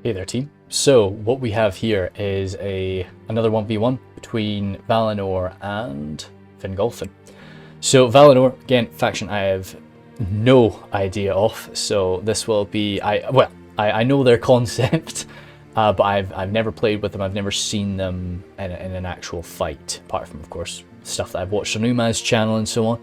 Hey there, team. So what we have here is another 1v1 between Valinor and Fingolfin. So Valinor, again, faction I have no idea of. So this will be I know their concept, but I've never played with them. I've never seen them in an actual fight, apart from, of course, stuff that I've watched on Uma's channel and so on.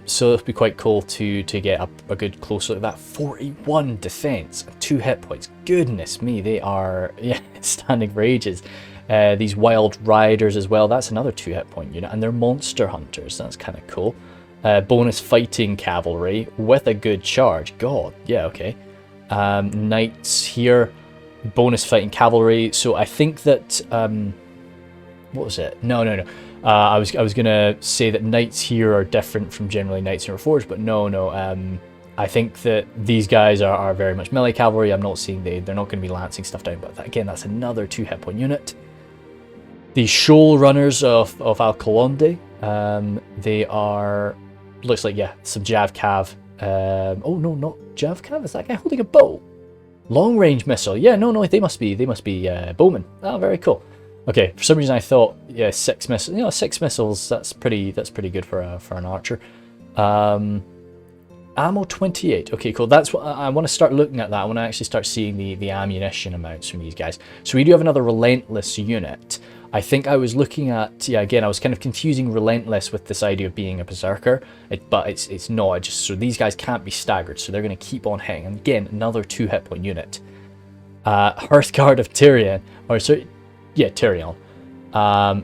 So it'll be quite cool to get a good close look at that. 41 defense, 2 hit points. Goodness me, they are standing for ages. These wild riders as well, that's another 2 hit point unit, and they're monster hunters. That's kind of cool. Bonus fighting cavalry with a good charge. God, yeah, okay. Knights here, bonus fighting cavalry. So I think that what was it? No. I was gonna say that knights here are different from generally knights in Reforged, but no. I think that these guys are very much melee cavalry. I'm not seeing they're not going to be lancing stuff down, but again, that's another 2 hit point unit. The shoal runners of Alcolonde, they are, looks like, yeah, some Jav Cav. Oh no, not Jav Cav. Is that guy holding a bow? Long range missile. Yeah, no, they must be bowmen. Oh, very cool. Okay, for some reason I thought, yeah, 6 missiles. You know, 6 missiles. That's pretty good for an archer. Ammo 28. Okay, cool. That's what I want to start looking at. That I want to actually start seeing the ammunition amounts from these guys. So we do have another relentless unit. I think I was looking at, yeah, again, I was kind of confusing relentless with this idea of being a berserker, but it's not. So these guys can't be staggered, so they're going to keep on hitting. And again, another 2 hit point unit. Hearthguard of Tyrion, Tyrion.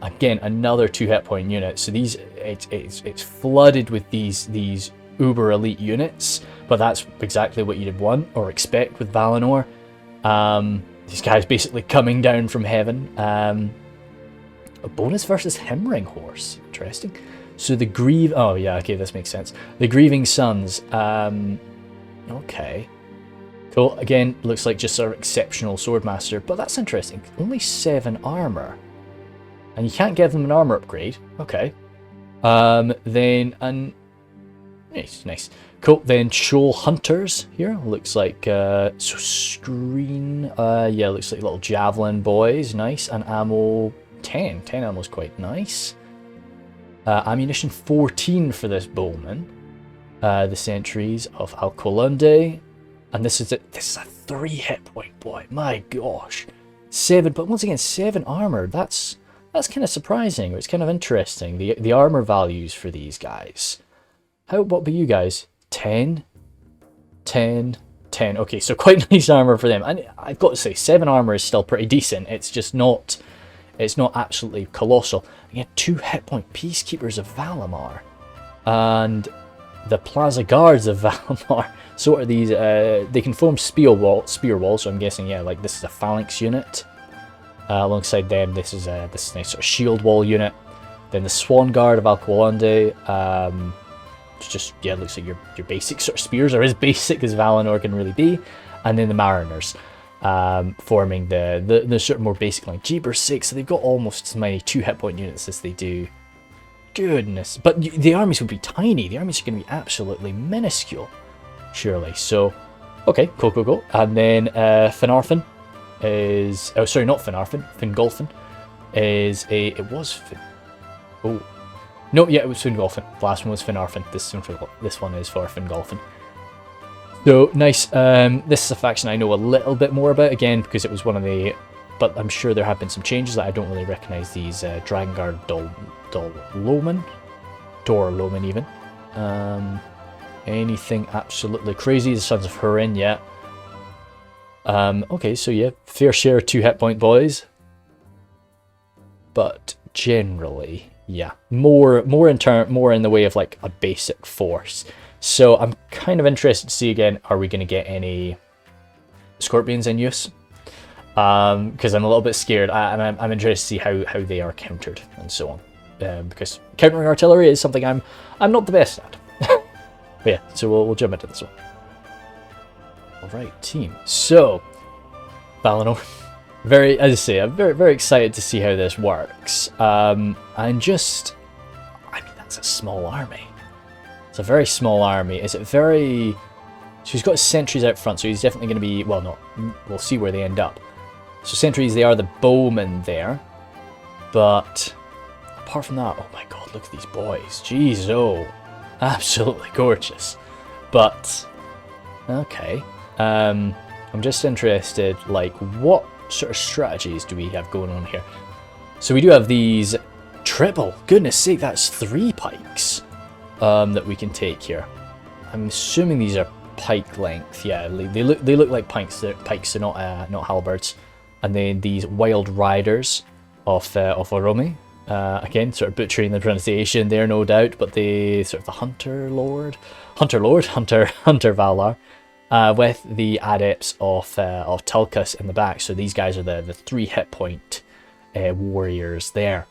Again, another 2 hit point unit. So these, it's flooded with these uber elite units, but that's exactly what you'd want or expect with Valinor. These guys basically coming down from heaven. A bonus versus Hemring Horse. Interesting. So the oh yeah, okay, this makes sense. The Grieving Sons. Okay. Cool. Again, looks like just sort of exceptional swordmaster, but that's interesting. Only 7 armor, and you can't give them an armor upgrade. Okay. Nice. Cool. Then Shoal Hunters here. Looks like screen. Yeah, looks like little javelin boys. Nice. And ammo 10. 10 ammo is quite nice. Ammunition 14 for this bowman. The sentries of Alcolonde. And this is a 3 hit point boy. My gosh, 7. But once again, 7 armor. That's kind of surprising. It's kind of interesting. The armor values for these guys. What about you guys? 10, 10, 10. Okay, so quite nice armor for them. And I've got to say, 7 armor is still pretty decent. It's just not. It's not absolutely colossal. Again, 2 hit point peacekeepers of Valinor, and the Plaza Guards of Valinor. So are these, they can form spear walls, so I'm guessing, yeah, like this is a phalanx unit. Alongside them, this is this nice sort of shield wall unit. Then the Swan Guard of Alcolonde, it's just, yeah, it looks like your basic sort of spears are as basic as Valinor can really be. And then the Mariners, forming the sort of more basic line. Jeepers 6, so they've got almost as many 2 hit point units as they do. Goodness, but the armies would be tiny. The armies are going to be absolutely minuscule, surely. So, okay, cool. And then Fingolfin is, oh sorry, not Fingolfin is it was it was Fingolfin. The last one was Fingolfin. This one is for Fingolfin. So nice. This is a faction I know a little bit more about, again, because it was one of the, but I'm sure there have been some changes that I don't really recognize these Dragongard Dorloman even. Anything absolutely crazy? The Sons of Hurin, yeah. Okay, so yeah, fair share of 2 hit point boys, but generally, yeah, more in the way of like a basic force. So I'm kind of interested to see again, are we going to get any scorpions in use? Because I'm a little bit scared. I'm interested to see how they are countered and so on. Because countering artillery is something I'm not the best at. But yeah, so we'll jump into this one. Alright, team. So, Valinor. As I say, I'm very excited to see how this works. That's a small army. It's a very small army. Is it very So he's got his sentries out front, so he's definitely going to be, well, not, we'll see where they end up. So sentries, they are the bowmen there. But apart from that, oh my god, look at these boys. Jeez, oh, absolutely gorgeous. But, okay. I'm just interested, like, what sort of strategies do we have going on here? So we do have these triple, goodness sake, that's 3 pikes that we can take here. I'm assuming these are pike length. Yeah, they look like pikes. They're not halberds. And then these wild riders of Oromi. Again, sort of butchering the pronunciation there, no doubt. But they sort of the Hunter Valar, with the adepts of Tulkas in the back. So these guys are the 3 hit point warriors there.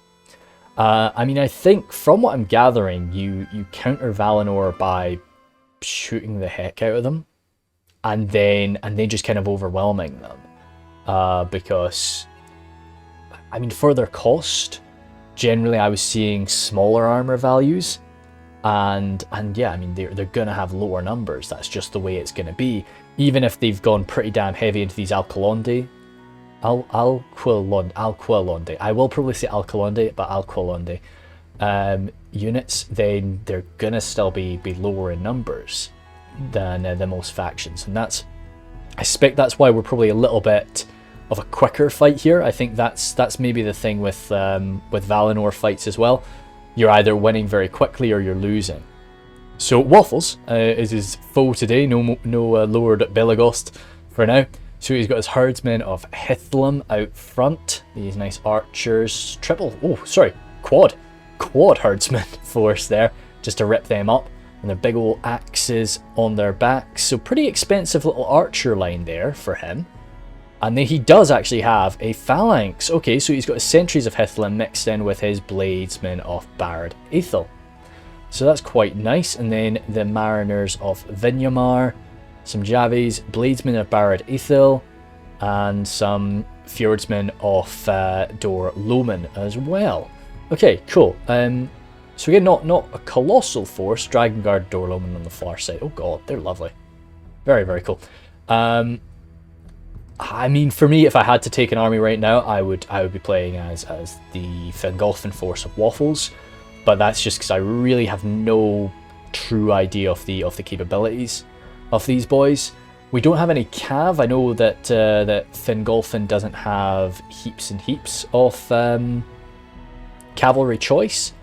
I mean, I think from what I'm gathering, you counter Valinor by shooting the heck out of them, and then just kind of overwhelming them, because I mean, for their cost, generally I was seeing smaller armor values, and yeah, I mean, they're gonna have lower numbers. That's just the way it's gonna be, even if they've gone pretty damn heavy into these Alquilonde. Alquilonde. I will probably say Alquilonde, but Alquilonde units, then they're gonna still be lower in numbers than the most factions, and I suspect that's why we're probably a little bit of a quicker fight here. I think that's maybe the thing with Valinor fights as well. You're either winning very quickly or you're losing. So Waffles is his foe today. No Lord Belagost for now. So he's got his herdsmen of Hithlum out front. These nice archers, quad herdsman force there, just to rip them up, and their big old axes on their backs. So pretty expensive little archer line there for him. And then he does actually have a phalanx. Okay, so he's got his sentries of Hithlum mixed in with his bladesmen of Barad Aethel. So that's quite nice. And then the mariners of Vinyamar, some Javis, bladesmen of Barad Aethel, and some fjordsmen of Dor Loman as well. Okay, cool. So again, not a colossal force. Dragon Guard, Dor Loman on the far side. Oh god, they're lovely. Very, very cool. I mean, for me, if I had to take an army right now, I would be playing as the Fingolfin force of Waffles, but that's just because I really have no true idea of the capabilities of these boys. We don't have any cav. I know that that Fingolfin doesn't have heaps and heaps of cavalry choice,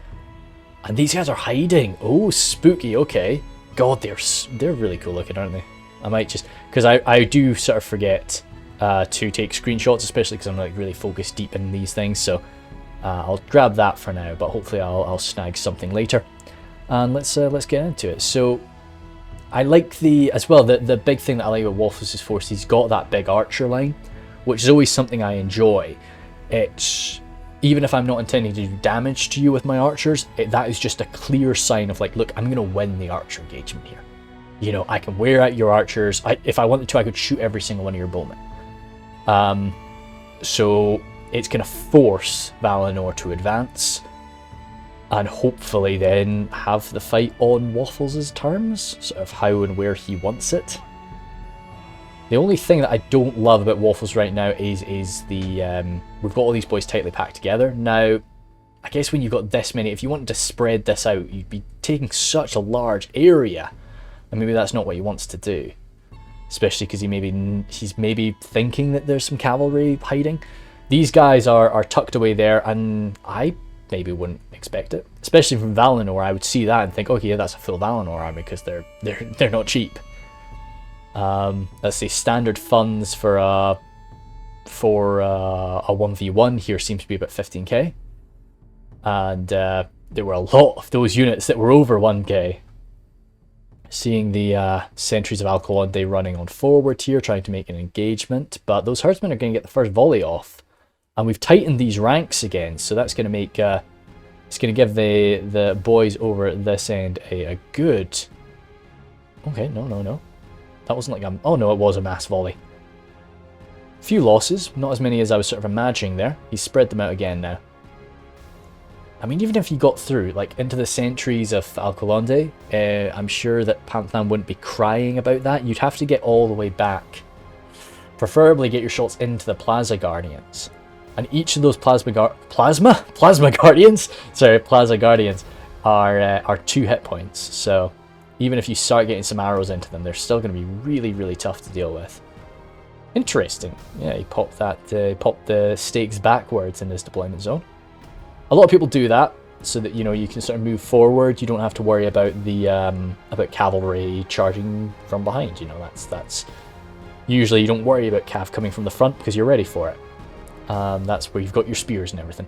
and these guys are hiding. Oh, spooky. Okay, god, they're really cool looking, aren't they? I might just, because I do sort of forget to take screenshots, especially because I'm like really focused deep in these things. So I'll grab that for now, but hopefully I'll snag something later. And let's get into it. So I like the big thing that I like with Waffles' force. He's got that big archer line, which is always something I enjoy. It's, even if I'm not intending to do damage to you with my archers, that is just a clear sign of like, look, I'm gonna win the archer engagement here. You know, I can wear out your archers. If I wanted to, I could shoot every single one of your bowmen. So it's going to force Valinor to advance, and hopefully then have the fight on Waffles' terms, sort of how and where he wants it. The only thing that I don't love about Waffles right now is the we've got all these boys tightly packed together. Now, I guess when you've got this many, if you wanted to spread this out, you'd be taking such a large area. And maybe that's not what he wants to do, especially because he's maybe thinking that there's some cavalry hiding. These guys are tucked away there, and I maybe wouldn't expect it, especially from Valinor. I would see that and think, okay, yeah, that's a full Valinor army, because they're not cheap. Let's see, standard funds for a 1v1 here seems to be about 15k, and there were a lot of those units that were over 1k. Seeing the sentries of Alquilonde running on forward here, trying to make an engagement, but those herdsmen are going to get the first volley off, and we've tightened these ranks again, so that's going to make it's going to give the boys over at this end a good. Okay, no, that wasn't like oh no, it was a mass volley. Few losses, not as many as I was sort of imagining there. He's spread them out again now. I mean, even if you got through, like, into the sentries of Alcolonde, I'm sure that Panthan wouldn't be crying about that. You'd have to get all the way back. Preferably get your shots into the Plaza Guardians. And each of those Plaza Guardians? Sorry, Plaza Guardians are 2 hit points. So even if you start getting some arrows into them, they're still going to be really, really tough to deal with. Interesting. Yeah, he popped the stakes backwards in his deployment zone. A lot of people do that so that, you know, you can sort of move forward. You don't have to worry about the about cavalry charging from behind. You know, that's usually you don't worry about cav coming from the front because you're ready for it. That's where you've got your spears and everything.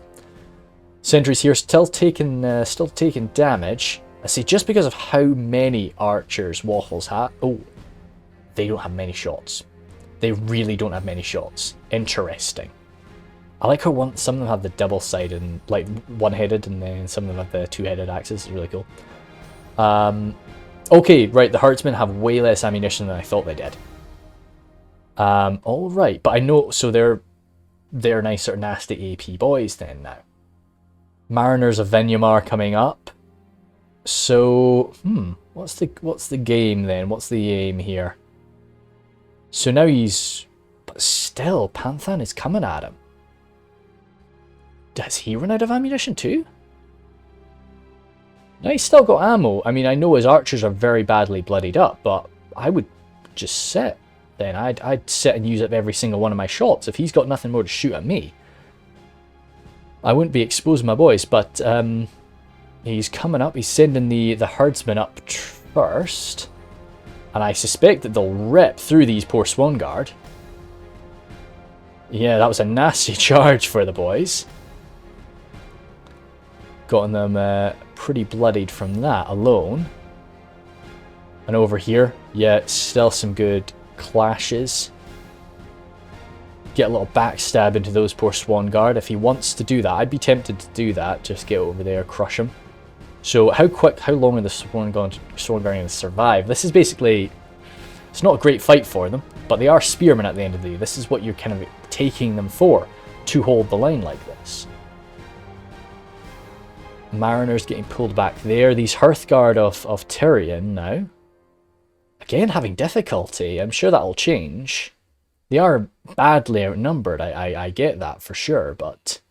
Sentries here still taking damage. I see, just because of how many archers Waffles have. Oh, they don't have many shots. They really don't have many shots. Interesting. I like how some of them have the double-sided, and like one-headed, and then some of them have the two-headed axes. It's really cool. Okay, right, the Herdsmen have way less ammunition than I thought they did. All right, but I know, so they're nice sort of nasty AP boys then now. Mariners of Venyamar coming up. So, what's the game then? What's the aim here? So now but still, Panthan is coming at him. Does he run out of ammunition too? No, he's still got ammo. I mean, I know his archers are very badly bloodied up, but I would just sit. Then I'd sit and use up every single one of my shots. If he's got nothing more to shoot at me, I wouldn't be exposing my boys. But he's coming up. He's sending the herdsmen up first. And I suspect that they'll rip through these poor Swan Guard. Yeah, that was a nasty charge for the boys. Gotten them pretty bloodied from that alone. And over here, yeah, still some good clashes. Get a little backstab into those poor Swan Guard. If he wants to do that, I'd be tempted to do that. Just get over there, crush him. So how long are the Swan Guard going to survive? This is basically, it's not a great fight for them, but they are spearmen at the end of the day. This is what you're kind of taking them for, to hold the line like this. Mariners getting pulled back there. These Hearthguard of Tyrion now. Again, having difficulty. I'm sure that'll change. They are badly outnumbered. I get that for sure, but...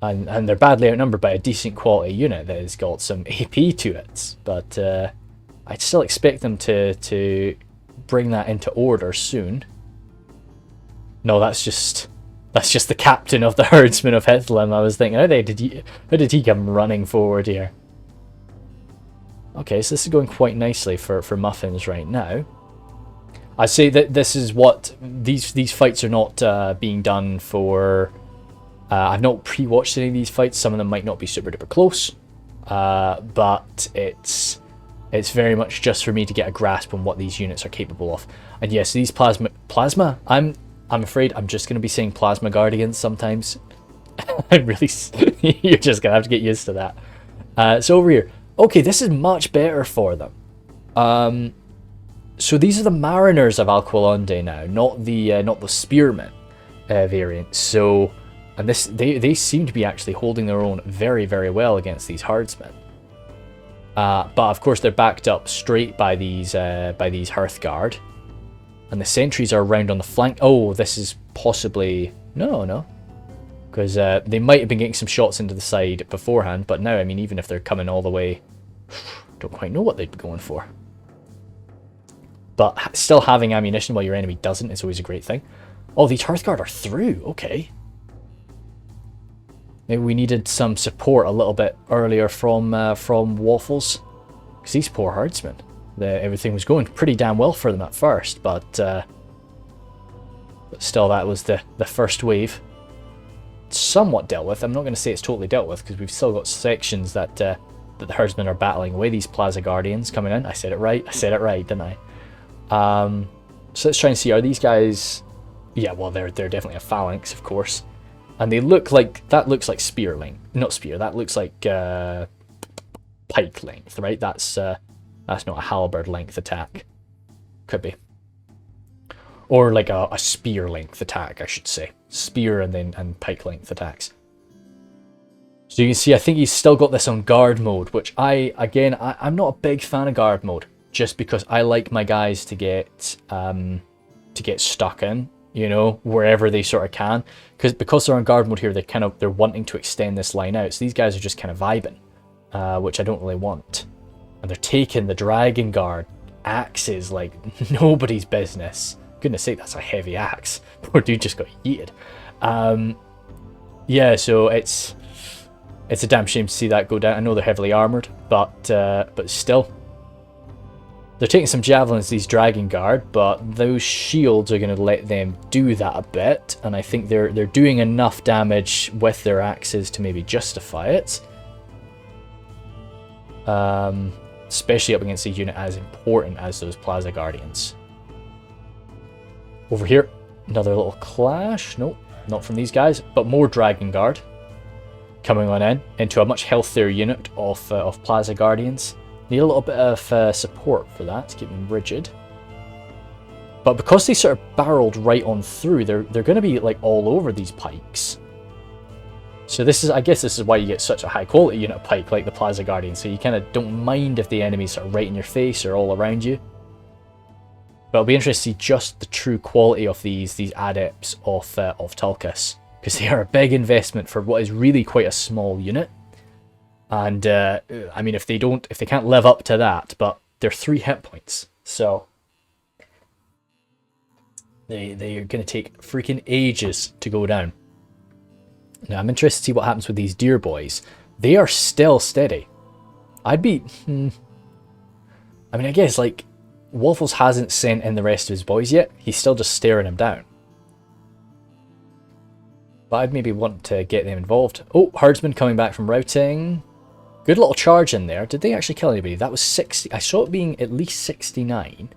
And they're badly outnumbered by a decent quality unit that has got some AP to it. But I'd still expect them to bring that into order soon. No, that's just the captain of the herdsmen of Hithlum. I was thinking, how did he come running forward here? Okay, so this is going quite nicely for Muffins right now. I say that this is what these fights are not being done for. I've not pre-watched any of these fights. Some of them might not be super duper close, but it's very much just for me to get a grasp on what these units are capable of. And yes, these plasma. I'm afraid I'm just going to be saying Plasma Guardians sometimes. I'm really... You're just going to have to get used to that. So over here. Okay, this is much better for them. So these are the Mariners of Alqualonde now, not the Spearmen variant. So, and they seem to be actually holding their own very, very well against these Herdsmen. But of course they're backed up straight by these Hearthguard. And the sentries are around on the flank. Oh, this is possibly... No. Because they might have been getting some shots into the side beforehand, but now, I mean, even if they're coming all the way... Don't quite know what they'd be going for. But still having ammunition while your enemy doesn't is always a great thing. Oh, these Hearthguard are through. Okay. Maybe we needed some support a little bit earlier from Waffles. Because these poor herdsmen. Everything was going pretty damn well for them at first, but still that was the first wave. Somewhat dealt with. I'm not going to say it's totally dealt with, because we've still got sections that the herdsmen are battling away. These Plaza Guardians coming in. I said it right, didn't I? So let's try and see, are these guys... Yeah, well, they're definitely a phalanx, of course. And they look like... That looks like spear length. Not spear, that looks like pike length, right? That's not a halberd length attack. Could be. Or like a spear length attack, I should say. Spear and pike length attacks. So you can see, I think he's still got this on guard mode, which I'm not a big fan of guard mode, just because I like my guys to get stuck in, you know, wherever they sort of can, because they're on guard mode here, they're wanting to extend this line out. So these guys are just kind of vibing, which I don't really want, and they're taking the Dragon Guard axes like nobody's business. Goodness sake, that's a heavy axe. Poor dude just got yeeted. Yeah, so it's a damn shame to see that go down. I know they're heavily armored, but still. They're taking some javelins, these Dragon Guard, but those shields are going to let them do that a bit, and I think they're doing enough damage with their axes to maybe justify it. Especially up against a unit as important as those Plaza Guardians. Over here, another little clash. Nope, not from these guys, but more Dragon Guard coming on into a much healthier unit of Plaza Guardians. Need a little bit of support for that to keep them rigid. But because they sort of barreled right on through, they're going to be like all over these pikes. So I guess this is why you get such a high quality unit of pike like the Plaza Guardian. So you kind of don't mind if the enemies sort of right in your face or all around you. But it'll be interesting to see just the true quality of these adepts of Tulkas, because they are a big investment for what is really quite a small unit. And I mean, if they can't live up to that, but they're 3 hit points, so they are going to take freaking ages to go down. Now I'm interested to see what happens with these deer boys. They are still steady. I mean, I guess like Waffles hasn't sent in the rest of his boys yet. He's still just staring him down. But I'd maybe want to get them involved. Oh, Herdsman coming back from routing. Good little charge in there. Did they actually kill anybody? That was 60. I saw it being at least 69.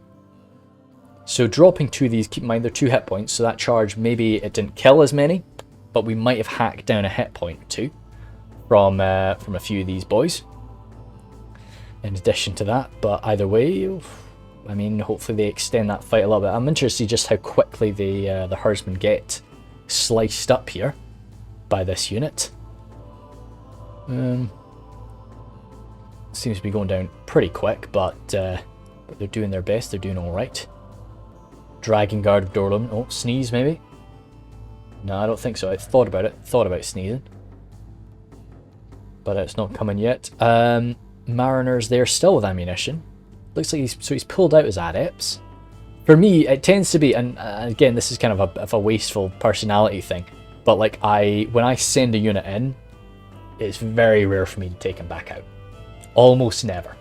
So dropping 2 of these, keep in mind they're 2 hit points, so that charge, maybe it didn't kill as many, but we might have hacked down a hit point or 2 from a few of these boys. In addition to that, but either way, I mean, hopefully they extend that fight a little bit. I'm interested to see just how quickly the Herdsmen get sliced up here by this unit. Seems to be going down pretty quick, but they're doing their best. They're doing all right. Dragon Guard of Dorlum. Oh, sneeze maybe? No, I don't think so. I thought about it. Thought about sneezing, but it's not coming yet. Mariners there still with ammunition. Looks like he's pulled out his adepts. For me, it tends to be, and again, this is kind of a wasteful personality thing, but like when I send a unit in, it's very rare for me to take him back out. Almost never.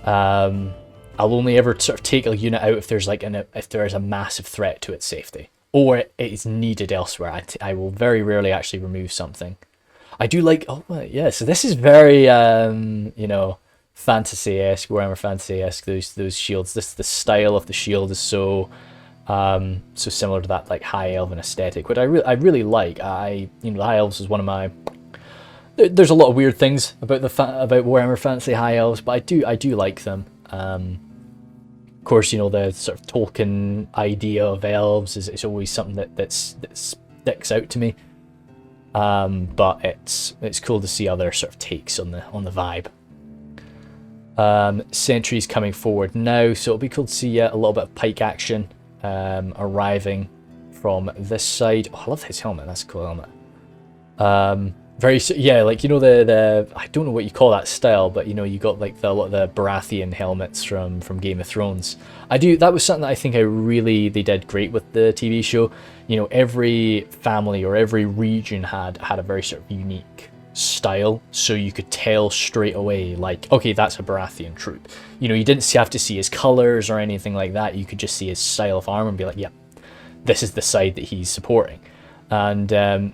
I'll only ever sort of take a unit out if there's if there is a massive threat to its safety, or it is needed elsewhere. I will very rarely actually remove something. I do like, oh yeah, so this is very you know, fantasy-esque, Warhammer Fantasy-esque, those shields. The style of the shield is so similar to that like high elven aesthetic, which I really like. You know, the high elves is one of my. There's a lot of weird things about about Warhammer Fantasy high elves, but I do like them. Of course, you know, the sort of Tolkien idea of elves is always something that sticks out to me. But it's cool to see other sort of takes on the vibe. Sentries coming forward now, so it'll be cool to see a little bit of pike action arriving from this side. Oh, I love his helmet. That's a cool helmet. Yeah, like, you know, the I don't know what you call that style, but you know, you got like a lot of the Baratheon helmets from Game of Thrones. That was something that I think they did great with the TV show. You know, every family or every region had a very sort of unique style, so you could tell straight away, like, okay, that's a Baratheon troop. You know, you didn't have to see his colors or anything like that. You could just see his style of armor and be like, yeah, this is the side that he's supporting. And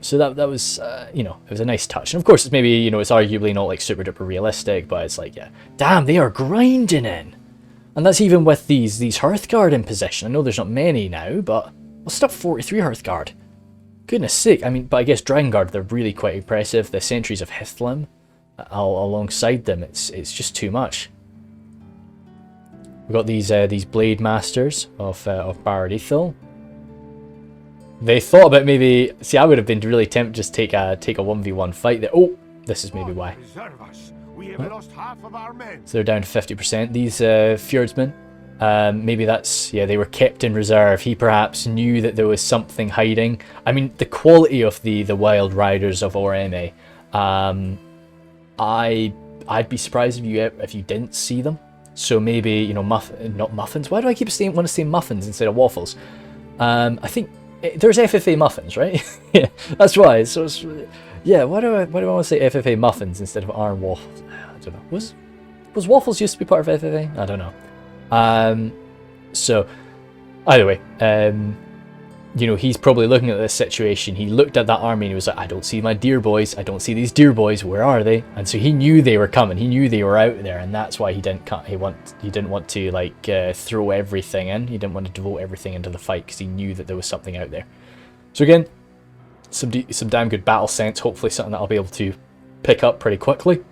so that was, you know, it was a nice touch. And of course, it's maybe, you know, it's arguably not like super duper realistic, but it's like, yeah, damn, they are grinding in. And that's even with these Hearthguard in position. I know there's not many now, but we'll still 43 Hearthguard. Goodness sake. I mean, but I guess Dragon Guard, they're really quite impressive. The Sentries of Hithlim alongside them, it's just too much. We've got these Blade Masters of Barad Ithil. They thought about maybe. See, I would have been really tempted to just take a 1v1 fight there. Oh, this is maybe why. Preserve us. We have lost half of our men. So they're down to 50%. These fjordsmen, maybe that's, yeah, they were kept in reserve. He perhaps knew that there was something hiding. I mean, the quality of the Wild Riders of Oreme, I'd be surprised if you didn't see them. So maybe, you know, not muffins. Why do I keep want to say muffins instead of waffles? I think there's FFA muffins, right? Yeah, that's why. So it's, yeah, why do I want to say FFA muffins instead of iron waffles? I don't know. Was waffles used to be part of FFA? I don't know. So either way, you know, he's probably looking at this situation. He looked at that army and he was like, I don't see my deer boys. I don't see these deer boys. Where are they? And so he knew they were coming. He knew they were out there, and that's why he didn't want to like throw everything in. He didn't want to devote everything into the fight because he knew that there was something out there. So again, some damn good battle sense. Hopefully something that I'll be able to pick up pretty quickly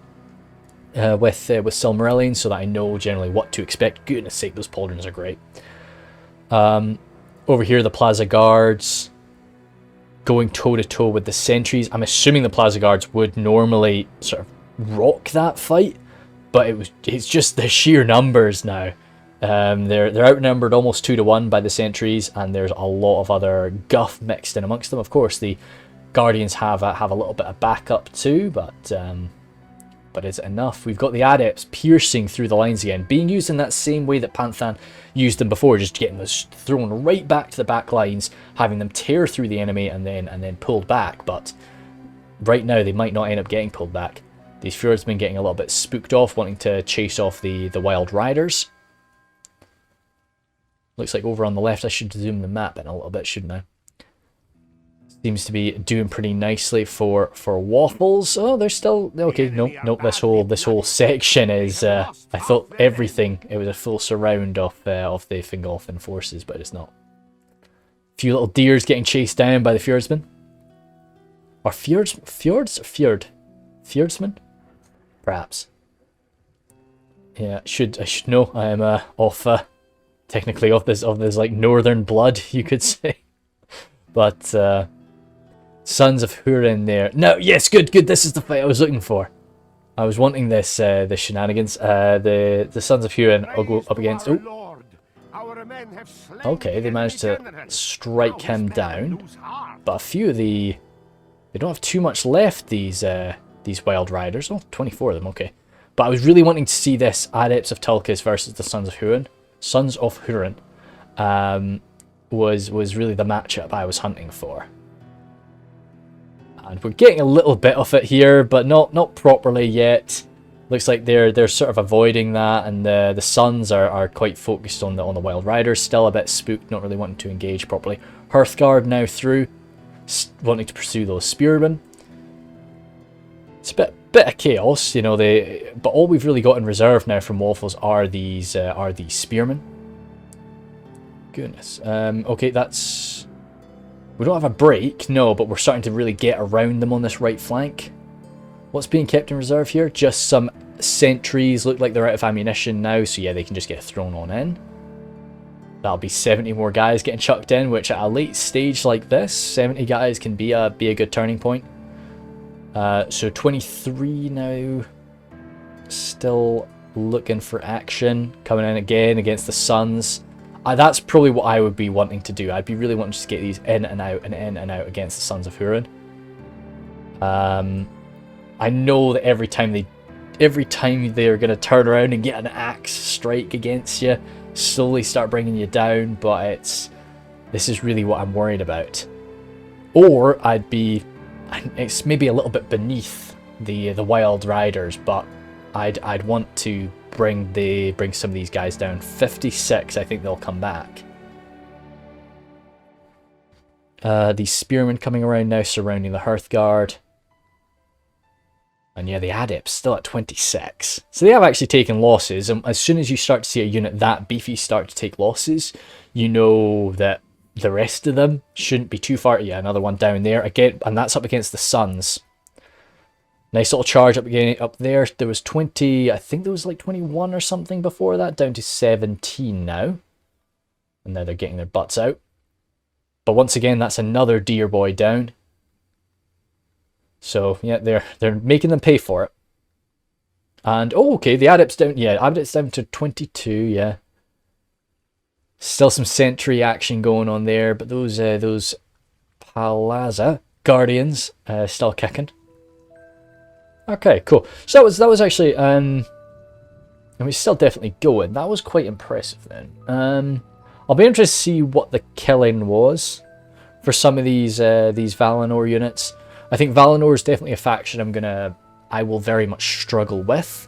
with Silmarilion, so that I know generally what to expect. Goodness sake, those pauldrons are great. Over here, the Plaza Guards going toe-to-toe with the sentries. I'm assuming the Plaza Guards would normally sort of rock that fight, but it's just the sheer numbers now. They're outnumbered almost 2-to-1 by the sentries, and there's a lot of other guff mixed in amongst them. Of course, the Guardians have a little bit of backup too, but is it enough? We've got the Adepts piercing through the lines again, being used in that same way that Panthan used them before, just getting those thrown right back to the back lines, having them tear through the enemy and then pulled back. But right now they might not end up getting pulled back. These Fjordsmen getting a little bit spooked off, wanting to chase off the Wild Riders. Looks like over on the left, I should zoom the map in a little bit, shouldn't I? Seems to be doing pretty nicely for waffles. Oh, they're still okay. Nope. This whole section is. I thought everything. It was a full surround of the Fingolfin forces, but it's not. A few little deers getting chased down by the Fjordsmen. Or Fjordsmen, perhaps. Yeah, I should know. I am off. Technically off this like northern blood, you could say, but. Sons of Hurin there. No, yes, good. This is the fight I was looking for. I was wanting this, the shenanigans. The Sons of Hurin will go up against. Oh, okay, they managed to strike him down, but a few of they don't have too much left. These Wild Riders. Oh, 24 of them. Okay, but I was really wanting to see this Adepts of Tulkas versus the Sons of Hurin. Sons of Hurin was really the matchup I was hunting for. And we're getting a little bit of it here, but not properly yet. Looks like they're sort of avoiding that, and the Suns are quite focused on the Wild Riders. Still a bit spooked, not really wanting to engage properly. Hearthguard now through, wanting to pursue those Spearmen. It's a bit of chaos, you know. But all we've really got in reserve now from Waffles are these Spearmen. Goodness. Okay, that's. We don't have a break, no, but we're starting to really get around them on this right flank. What's being kept in reserve here? Just some sentries. Look like they're out of ammunition now, so yeah, they can just get thrown on in. That'll be 70 more guys getting chucked in, which at a late stage like this, 70 guys can be a good turning point. So 23 now. Still looking for action. Coming in again against the Suns. That's probably what I would be wanting to do. I'd be really wanting to just get these in and out and in and out against the Sons of Hurin. I know that every time they're going to turn around and get an axe strike against you, slowly start bringing you down, but this is really what I'm worried about. Or it's maybe a little bit beneath the Wild Riders, but I'd want to bring some of these guys down. 56, I think they'll come back. These Spearmen coming around now, surrounding the Hearthguard. And yeah, the Adepts still at 26. So they have actually taken losses, and as soon as you start to see a unit that beefy start to take losses, you know that the rest of them shouldn't be too far. Yeah, another one down there again, and that's up against the Suns. Nice little charge up again up there. There was 20, I think there was like 21 or something before that, down to 17 now. And now they're getting their butts out. But once again, that's another deer boy down. So yeah, they're making them pay for it. And oh, okay, the adept's down. Yeah, adept's down to 22. Yeah, still some sentry action going on there, but those Palazza Guardians still kicking. Okay, cool. So that was actually and we're still definitely going. That was quite impressive then. I'll be interested to see what the killing was for some of these Valinor units. I think Valinor is definitely a faction I will very much struggle with.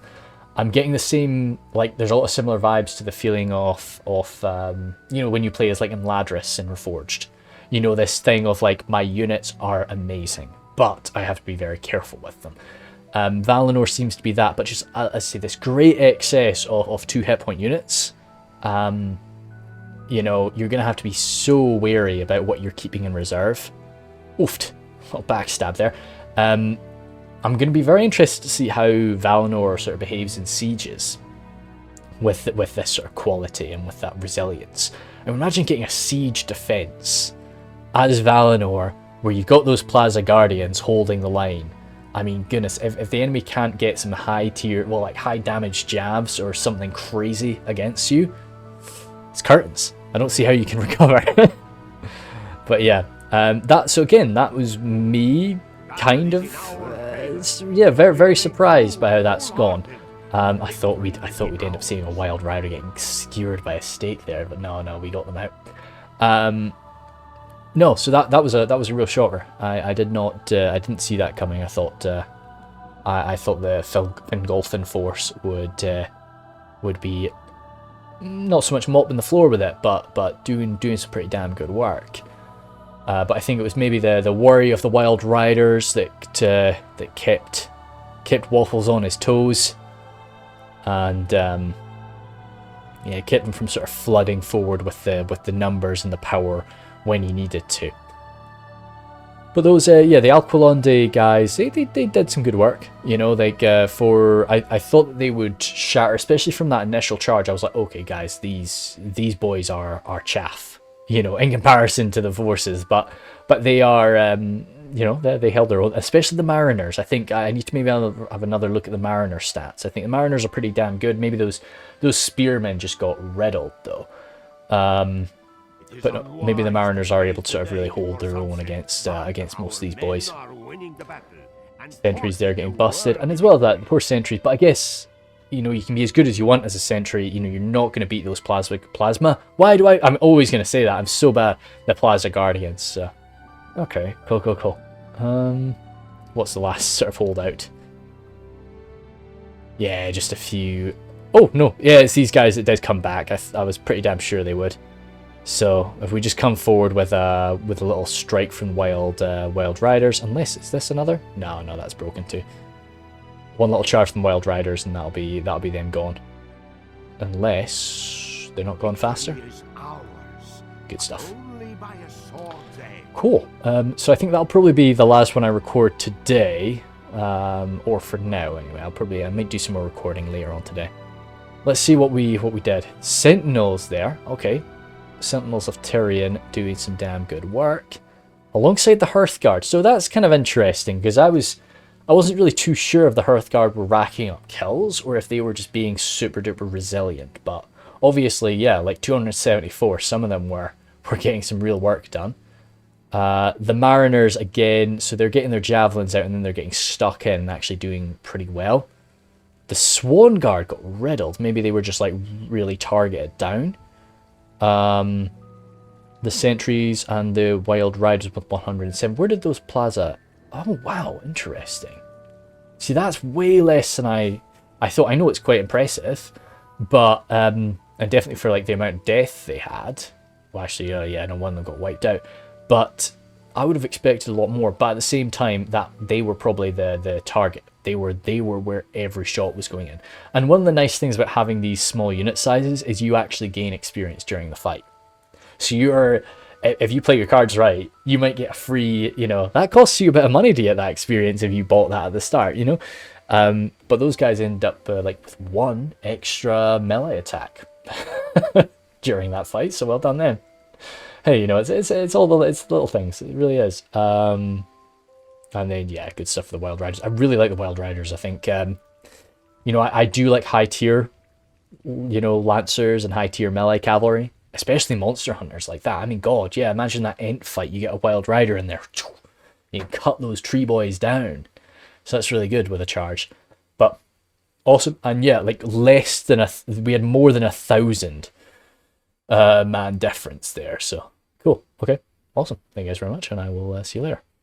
I'm getting the same, like, there's a lot of similar vibes to the feeling of you know, when you play as like in Ladris in Reforged. You know, this thing of like, my units are amazing, but I have to be very careful with them. Valinor seems to be that, but just, I say, this great excess of 2 hit point units. You know, you're going to have to be so wary about what you're keeping in reserve. Oofed. Little backstab there. I'm going to be very interested to see how Valinor sort of behaves in sieges with this sort of quality and with that resilience. I imagine getting a siege defense as Valinor, where you've got those Plaza Guardians holding the line. I mean, goodness, if the enemy can't get some high tier, well, like high damage jabs or something crazy against you, it's curtains. I don't see how you can recover. But yeah, so again, that was me kind of, yeah, very, very surprised by how that's gone. I thought we'd end up seeing a Wild Rider getting skewered by a stake there, but no, we got them out. No, so that was a real shocker. I didn't see that coming. I thought the Fingolfin force would be not so much mopping the floor with it, but doing some pretty damn good work. But I think it was maybe the worry of the Wild Riders that kept Waffles on his toes, and yeah, kept him from sort of flooding forward with the numbers and the power when he needed to. But those yeah, the Alquilonde guys, they did some good work, you know, like I thought that they would shatter, especially from that initial charge. I was like, okay guys, these boys are chaff, you know, in comparison to the forces, but they are you know, they held their own, especially the Mariners. I think I need to maybe have another look at the Mariner stats. I think the Mariners are pretty damn good. Maybe those spearmen just got riddled though. But no, maybe the Mariners are able to sort of really hold their own against most of these boys. Sentries there getting busted, and as well as that, the poor sentries. But I guess, you know, you can be as good as you want as a sentry. You know, you're not going to beat those plasma. Why do I'm always going to say that. I'm so bad. The Plaza Guardians. So. Okay, cool. What's the last sort of holdout? Yeah, just a few. Oh no, yeah, it's these guys that did come back. I was pretty damn sure they would. So if we just come forward with a little strike from Wild Riders, unless is this another? No, that's broken too. One little charge from Wild Riders, and that'll be them gone. Unless they're not going faster. Good stuff. Cool. So I think that'll probably be the last one I record today, or for now anyway. I might do some more recording later on today. Let's see what we did. Sentinels there. Okay. Sentinels of Tyrion doing some damn good work alongside the Hearthguard. So that's kind of interesting because I wasn't really too sure if the Hearthguard were racking up kills or if they were just being super duper resilient. But obviously, yeah, like 274, some of them were getting some real work done. The Mariners again, so they're getting their javelins out and then they're getting stuck in and actually doing pretty well. The Swan Guard got riddled. Maybe they were just like really targeted down. The sentries and the Wild Riders with 107. Where did those Plaza? Oh wow, interesting. See, that's way less than I thought. I know it's quite impressive, but and definitely for like the amount of death they had. Well, actually, yeah, no, one of them got wiped out. But I would have expected a lot more. But at the same time, that they were probably the target. They were where every shot was going in. And one of the nice things about having these small unit sizes is you actually gain experience during the fight. So if you play your cards right, you might get a free, you know, that costs you a bit of money to get that experience if you bought that at the start, you know. But those guys end up like with 1 extra melee attack during that fight. So well done then. Hey, you know, it's all it's little things. It really is. And then, yeah, good stuff for the Wild Riders. I really like the Wild Riders. I think, you know, I do like high tier, you know, Lancers and high tier melee cavalry, especially monster hunters like that. I mean, God, yeah, imagine that Ent fight. You get a Wild Rider in there. You can cut those tree boys down. So that's really good with a charge. But awesome. And yeah, like less than we had more than 1,000 man difference there. So cool. Okay. Awesome. Thank you guys very much. And I will see you later.